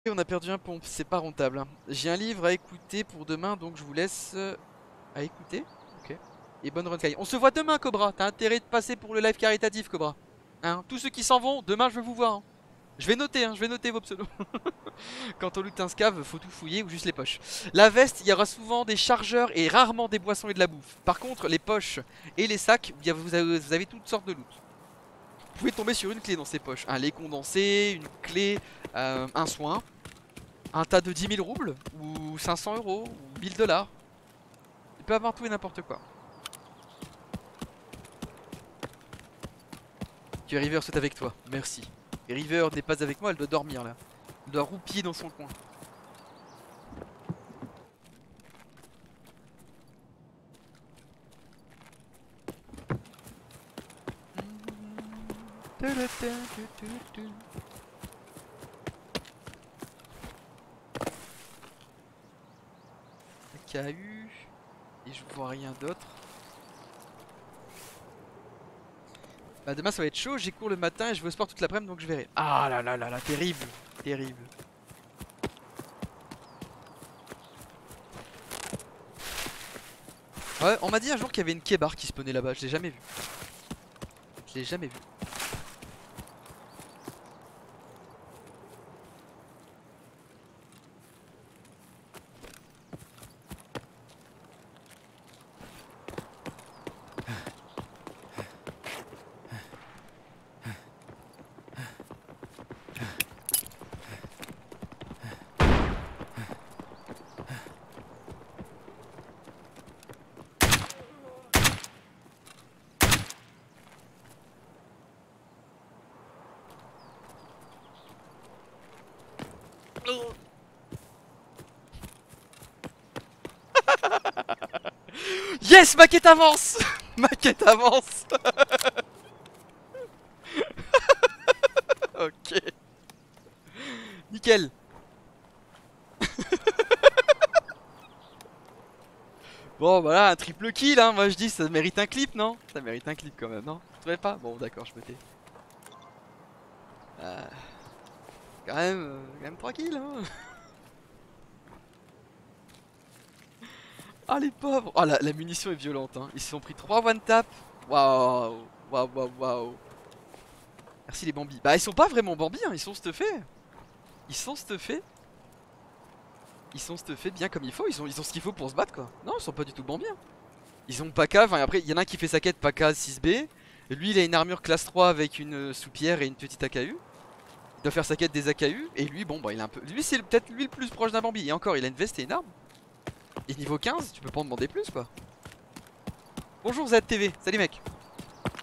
On a perdu un pompe, c'est pas rentable, hein. J'ai un livre à écouter pour demain, donc je vous laisse à écouter. Ok. Et bonne run Sky. On se voit demain, Cobra. T'as intérêt de passer pour le live caritatif, Cobra. Hein, tous ceux qui s'en vont, demain je veux vous voir, hein. Je vais noter, hein, je vais noter vos pseudos. Quand on loot un scav, faut tout fouiller ou juste les poches. La veste, il y aura souvent des chargeurs et rarement des boissons et de la bouffe. Par contre, les poches et les sacs, vous avez toutes sortes de loot. Vous pouvez tomber sur une clé dans ces poches. Un lait condensé, une clé, un soin, un tas de 10 000 roubles, ou 500 euros, ou 1000 dollars. Il peut avoir tout et n'importe quoi. Tu es River, c'est avec toi, merci. Et River n'est pas avec moi, elle doit dormir là. Elle doit roupiller dans son coin. KU. Et je vois rien d'autre. Bah demain ça va être chaud, j'ai cours le matin et je vais au sport toute l'après-midi donc je verrai. Ah là là là là, terrible, terrible. Ouais, on m'a dit un jour qu'il y avait une kébar qui spawnait là-bas, je l'ai jamais vu. Je l'ai jamais vu. Yes, ma quête avance. Ma quête avance. Ok. Nickel. Bon voilà, un triple kill hein, moi je dis ça mérite un clip non? Ça mérite un clip quand même, non? Vous trouvez pas? Bon d'accord, je me tais. Quand même tranquille hein. Ah les pauvres. Oh la munition est violente hein. Ils se sont pris 3 one tap. Waouh. Waouh waouh waouh. Merci les bambis. Bah ils sont pas vraiment bambis hein, ils sont stuffés. Ils sont stuffés. Ils sont stuffés bien comme il faut, ils ont ce qu'il faut pour se battre quoi. Non ils sont pas du tout bambis hein. Ils ont Paka, enfin après il y en a un qui fait sa quête Paka 6B. Lui il a une armure classe 3 avec une soupière et une petite AKU. Il doit faire sa quête des AKU. Et lui bon bah il a un peu. Lui c'est peut-être lui le plus proche d'un bambi. Et encore il a une veste et une arme. Et niveau 15 tu peux pas en demander plus quoi. Bonjour ZTV, salut mec.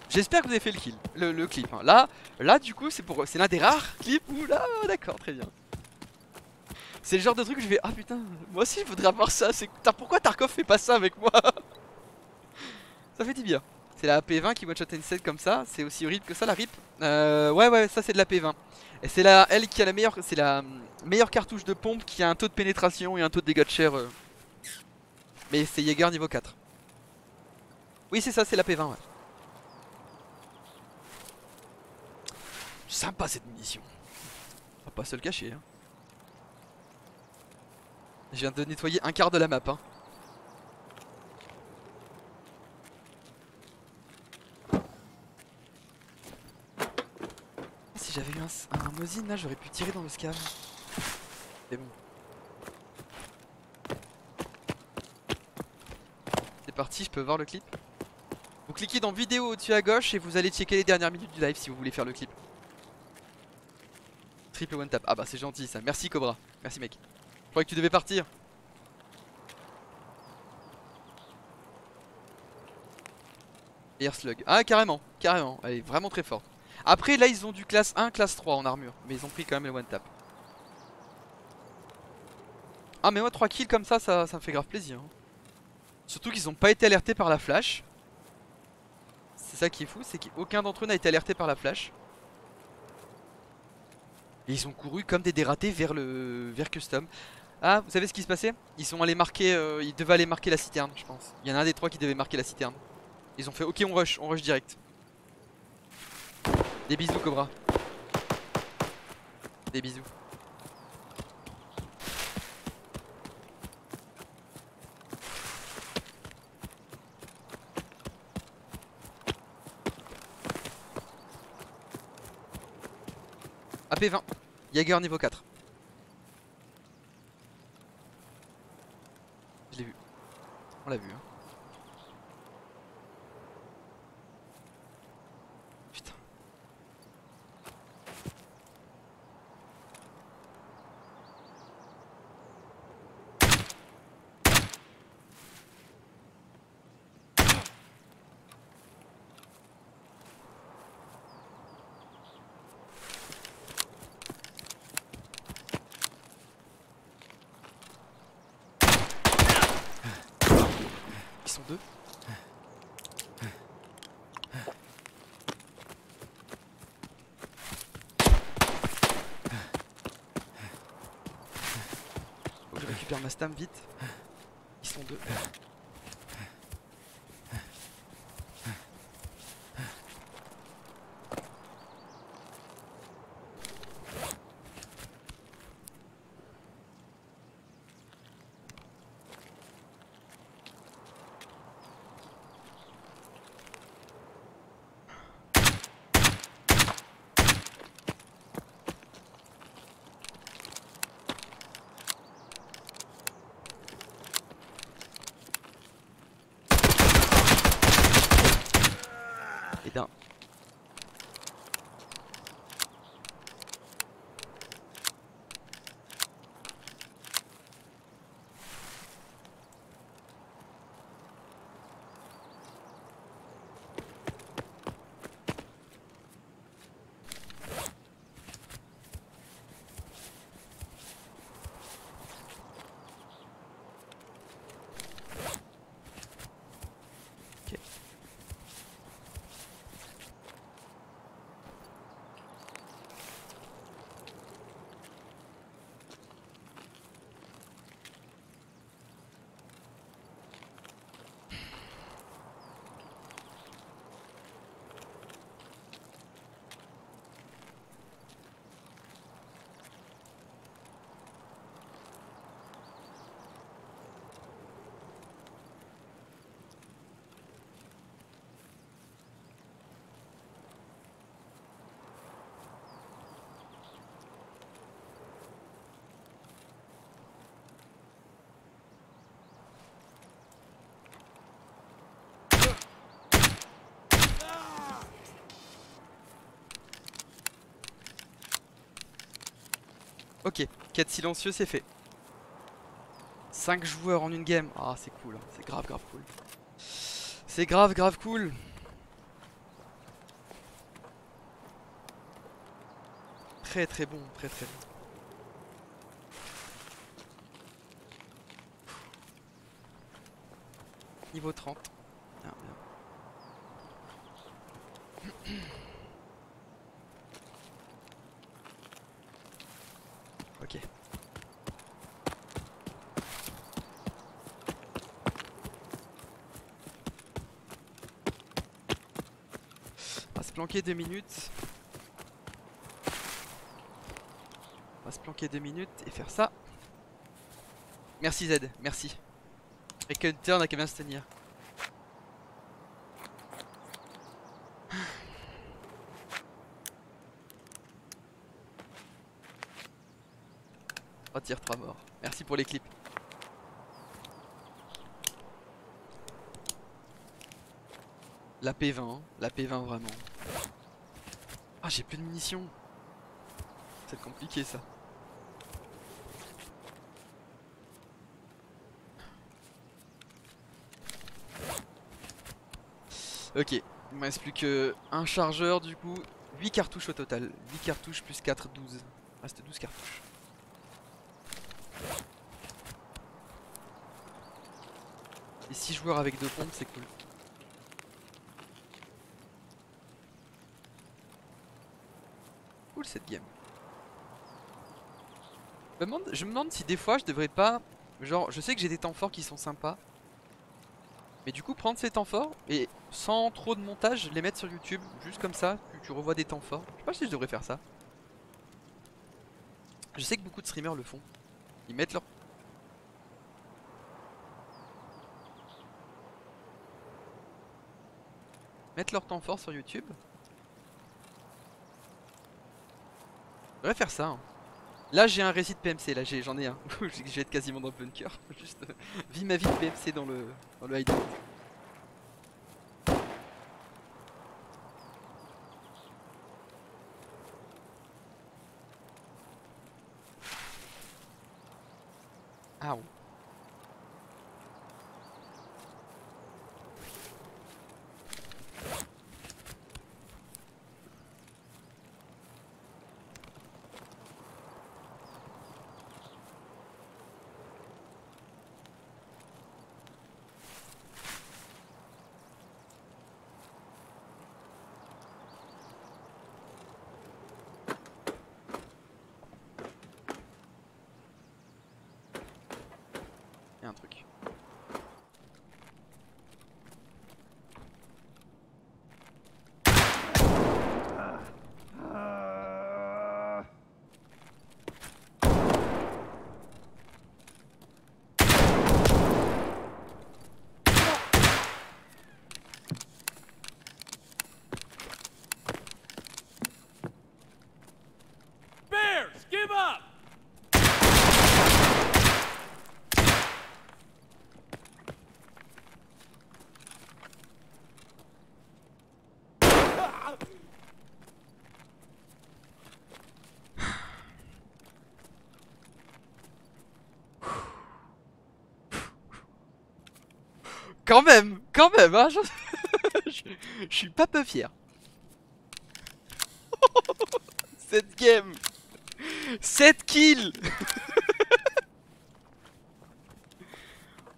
J'espère que vous avez fait le kill, le clip hein. Là du coup c'est l'un des rares clips où là d'accord très bien. C'est le genre de truc où je vais ah putain moi aussi je voudrais avoir ça. Putain, pourquoi Tarkov fait pas ça avec moi? Ça fait du bien. C'est la AP20 qui one shot une set comme ça. C'est aussi horrible que ça la rip. Ouais ça c'est de la P20. Et c'est elle qui a la meilleure. C'est la meilleure cartouche de pompe qui a un taux de pénétration et un taux de dégâts de chair. Mais c'est Jäger niveau 4. Oui c'est ça, c'est la P20 ouais. Sympa cette munition. On va pas se le cacher hein. Je viens de nettoyer un quart de la map hein. Si j'avais eu un Mosin là j'aurais pu tirer dans le scav. C'est bon. C'est parti, je peux voir le clip. Vous cliquez dans vidéo au-dessus à gauche et vous allez checker les dernières minutes du live si vous voulez faire le clip. Triple one tap. Ah bah c'est gentil ça. Merci Cobra. Merci mec. Je croyais que tu devais partir. Air slug. Ah carrément. Carrément. Elle est vraiment très forte. Après là ils ont du classe 1, classe 3 en armure. Mais ils ont pris quand même le one tap. Ah mais moi 3 kills comme ça me fait grave plaisir hein. Surtout qu'ils ont pas été alertés par la flash. C'est ça qui est fou, c'est qu'aucun d'entre eux n'a été alerté par la flash. Et ils ont couru comme des dératés vers custom. Ah, vous savez ce qui se passait? Ils sont allés marquer, ils devaient aller marquer la citerne, je pense. Il y en a un des trois qui devait marquer la citerne. Ils ont fait ok, on rush direct. Des bisous Cobra. Des bisous. Jaeger niveau 4. Je l'ai vu. On l'a vu hein. Putain. Ils sont deux. Faut que je récupère ma stam vite. Ils sont deux. Et d'un. Ok. Ok, quête silencieux c'est fait. 5 joueurs en une game. Ah c'est cool, hein. C'est grave cool. C'est grave cool. Très bon, très bon. Niveau 30. Bien, bien. Ok. On va se planquer 2 minutes. On va se planquer 2 minutes et faire ça. Merci Z, merci. Et Hunter, on a qu'à bien se tenir. Trois tirs, 3 morts. Merci pour les clips. La P20, hein. La P20 vraiment. Ah j'ai plus de munitions. C'est compliqué ça. Ok, il me reste plus que un chargeur du coup. 8 cartouches au total. 8 cartouches plus 4, 12. Il me reste 12 cartouches. Et 6 joueurs avec 2 pompes, c'est cool. Cool cette game. Je me demande si des fois je devrais pas... Genre, je sais que j'ai des temps forts qui sont sympas. Mais du coup, prendre ces temps forts et sans trop de montage, les mettre sur YouTube. Juste comme ça, tu revois des temps forts. Je sais pas si je devrais faire ça. Je sais que beaucoup de streamers le font. Ils mettent leur temps fort sur YouTube. Je devrais faire ça, hein. Là j'ai un récit de PMC, là j'en ai un. Je vais être quasiment dans le bunker. Juste vis ma vie de PMC dans le hideout. Ah. Il y a un truc. Bears, give up! Quand même, hein, je suis pas peu fier. Cette game, 7 kills.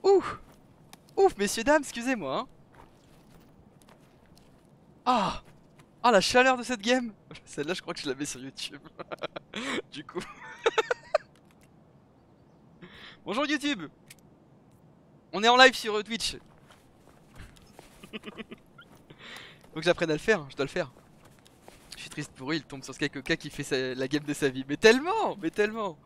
Ouf, ouf, messieurs dames, excusez-moi. Hein. Ah, ah la chaleur de cette game. Celle-là, je crois que je la mets sur YouTube. Du coup. Bonjour YouTube. On est en live sur Twitch. Faut que j'apprenne à le faire, je dois le faire. Je suis triste pour lui, il tombe sur ce Coca qui fait la game de sa vie. Mais tellement, mais tellement.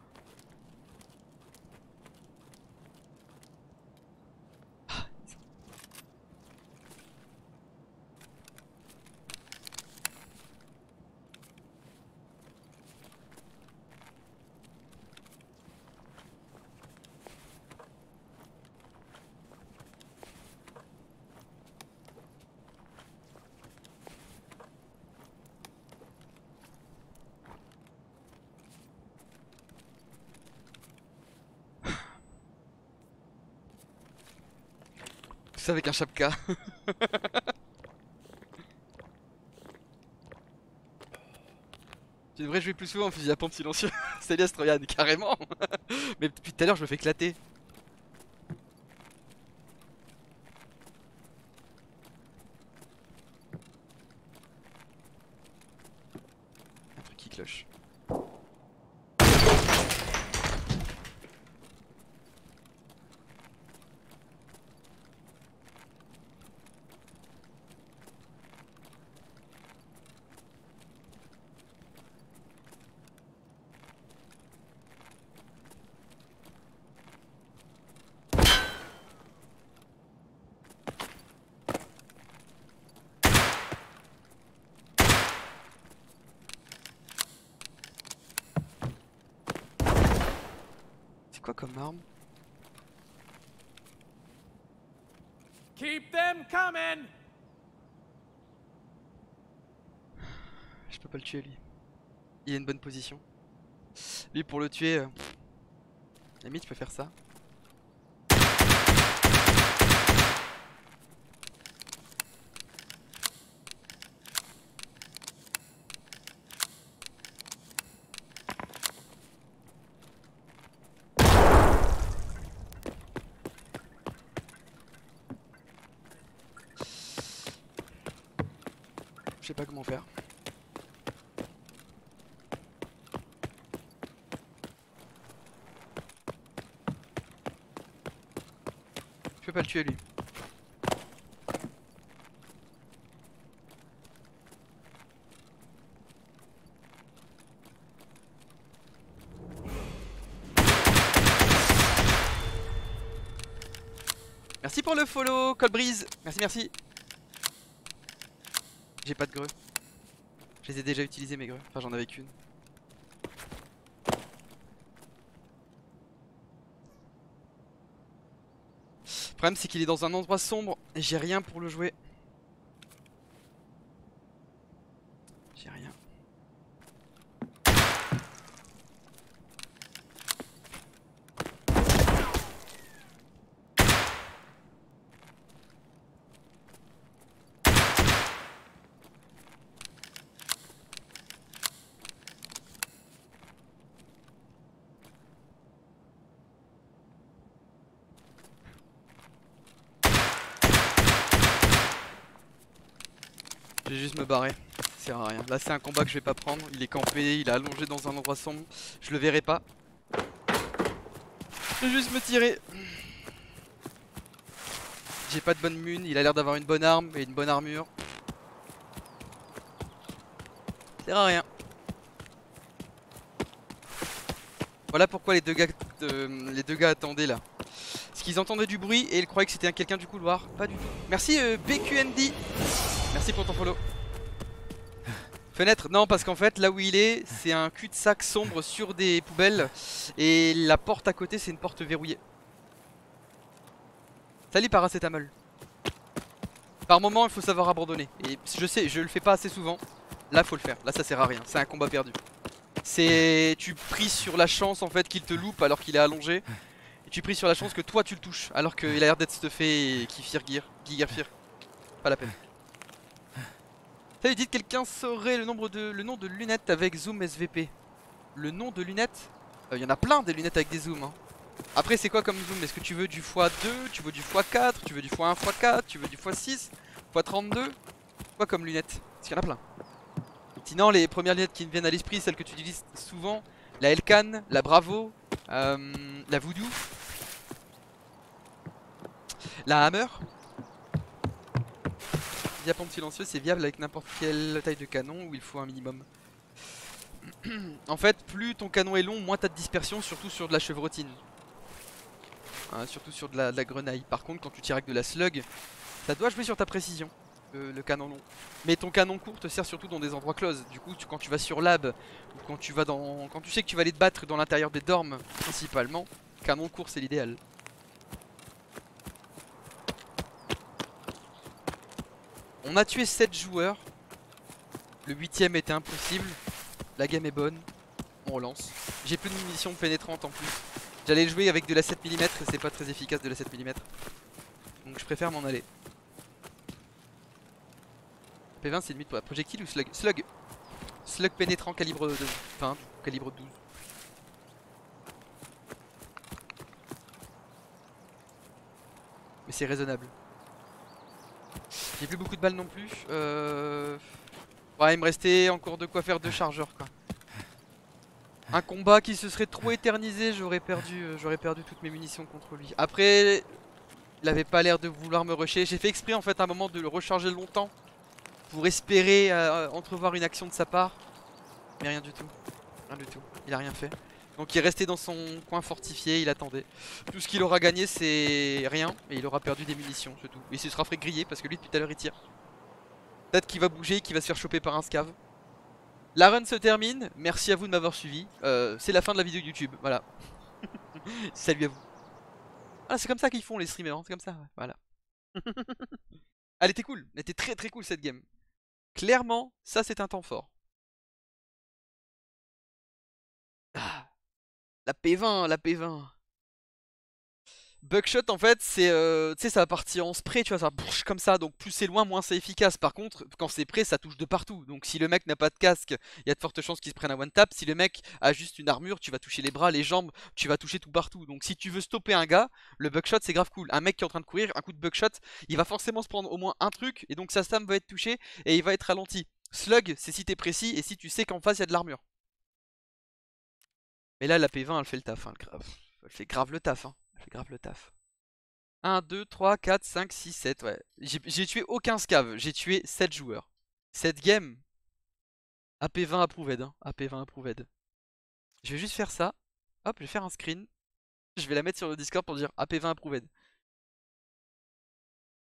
Tout ça avec un chapka. Tu devrais jouer plus souvent en fusil à pompe silencieux. Salut Astroyan, carrément. Mais depuis tout à l'heure je me fais éclater. Un truc qui cloche. C'est quoi comme arme? Keep them coming! Je peux pas le tuer lui. Il a une bonne position. Lui pour le tuer, limite je peux faire ça. Je sais pas comment faire. Je peux pas le tuer lui. Merci pour le follow, Colbreeze. Merci, merci. J'ai pas de greux. Je les ai déjà utilisés mes greux. Enfin j'en avais qu'une. problème c'est qu'il est dans un endroit sombre et j'ai rien pour le jouer. J'ai rien. Je vais juste me barrer, ça sert à rien. Là c'est un combat que je vais pas prendre, il est campé, il est allongé dans un endroit sombre, je le verrai pas. Je vais juste me tirer. J'ai pas de bonne mune, il a l'air d'avoir une bonne arme et une bonne armure. Ça sert à rien. Voilà pourquoi les deux gars attendaient là. Parce qu'ils entendaient du bruit et ils croyaient que c'était quelqu'un du couloir. Pas du tout. Merci BQND. Merci pour ton follow. Fenêtre, non parce qu'en fait là où il est, c'est un cul-de-sac sombre sur des poubelles. Et la porte à côté c'est une porte verrouillée. Salut paracétamol. Par moment il faut savoir abandonner. Et je sais, je le fais pas assez souvent. Là faut le faire, là ça sert à rien, c'est un combat perdu. C'est... Tu pries sur la chance en fait qu'il te loupe alors qu'il est allongé. Et tu pries sur la chance que toi tu le touches alors qu'il a l'air d'être stuffé et qu'il firent gear fear. Pas la peine. Salut, dites quelqu'un saurait le nom de lunettes avec zoom SVP. Le nom de lunettes il y en a plein des lunettes avec des zooms hein. Après c'est quoi comme zoom? Est-ce que tu veux du x2, tu veux du x4, tu veux du x1, x4, tu veux du x6, x32? Quoi comme lunettes? Parce qu'il y en a plein. Sinon les premières lunettes qui me viennent à l'esprit, celles que tu utilises souvent, la Elcan, la Bravo, la Voodoo, la Hammer. Diapompe silencieux, c'est viable avec n'importe quelle taille de canon où il faut un minimum. En fait, plus ton canon est long, moins t'as de dispersion, surtout sur de la chevrotine. Hein, surtout sur de la grenaille. Par contre, quand tu tires avec de la slug, ça doit jouer sur ta précision, le canon long. Mais ton canon court te sert surtout dans des endroits close. Du coup, quand tu vas sur lab, ou quand tu vas dans, quand tu sais que tu vas aller te battre dans l'intérieur des dorms, principalement, canon court c'est l'idéal. On a tué 7 joueurs. Le 8ème était impossible. La game est bonne. On relance. J'ai plus de munitions pénétrantes en plus. J'allais jouer avec de la 7 mm et c'est pas très efficace de la 7 mm. Donc je préfère m'en aller. P20 c'est limite pour la projectile ou slug? Slug. Slug pénétrant calibre 2. Enfin calibre 12. Mais c'est raisonnable. J'ai plus beaucoup de balles non plus. Ouais, il me restait encore de quoi faire 2 chargeurs quoi. Un combat qui se serait trop éternisé, j'aurais perdu toutes mes munitions contre lui. Après, il avait pas l'air de vouloir me rusher. J'ai fait exprès en fait à un moment de le recharger longtemps pour espérer entrevoir une action de sa part. Mais rien du tout. Rien du tout. Il a rien fait. Donc il est resté dans son coin fortifié, il attendait. Tout ce qu'il aura gagné c'est rien. Et il aura perdu des munitions, c'est tout. Et il se sera fait griller parce que lui depuis tout à l'heure il tire. Peut-être qu'il va bouger, qu'il va se faire choper par un scav. La run se termine, merci à vous de m'avoir suivi. C'est la fin de la vidéo YouTube, voilà. Salut à vous. Ah c'est comme ça qu'ils font les streamers, hein. C'est comme ça, ouais. Voilà. Elle était cool, elle était très très cool cette game. Clairement, ça c'est un temps fort. Ah, la P20, la P20. Buckshot en fait c'est tu sais ça va partir en spray, tu vois, ça va comme ça, donc plus c'est loin moins c'est efficace. Par contre quand c'est près ça touche de partout, donc si le mec n'a pas de casque il y a de fortes chances qu'il se prenne un one tap. Si le mec a juste une armure tu vas toucher les bras, les jambes, tu vas toucher tout partout. Donc si tu veux stopper un gars, le buckshot c'est grave cool. Un mec qui est en train de courir, un coup de buckshot il va forcément se prendre au moins un truc et donc sa stam va être touchée et il va être ralenti. Slug c'est si t'es précis et si tu sais qu'en face il y a de l'armure. Mais là la P20 elle fait le taf hein, elle fait grave le taf hein. Elle fait grave le taf. 1, 2, 3, 4, 5, 6, 7, ouais. J'ai tué aucun scav, j'ai tué 7 joueurs. Cette game, AP20 approved, hein. AP20 approved. Je vais juste faire ça. Hop, je vais faire un screen. Je vais la mettre sur le Discord pour dire AP20 approved.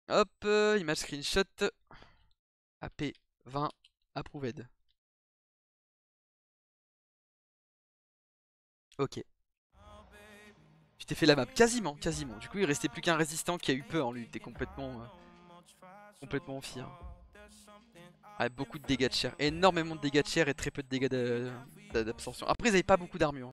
Hop, image screenshot. AP20 approved. Ok. Tu t'es fait la map, quasiment, quasiment. Du coup, il restait plus qu'un résistant qui a eu peur, lui. Il était complètement en fire. Ah, beaucoup de dégâts de chair, énormément de dégâts de chair et très peu de dégâts d'absorption. Après, ils avaient pas beaucoup d'armure.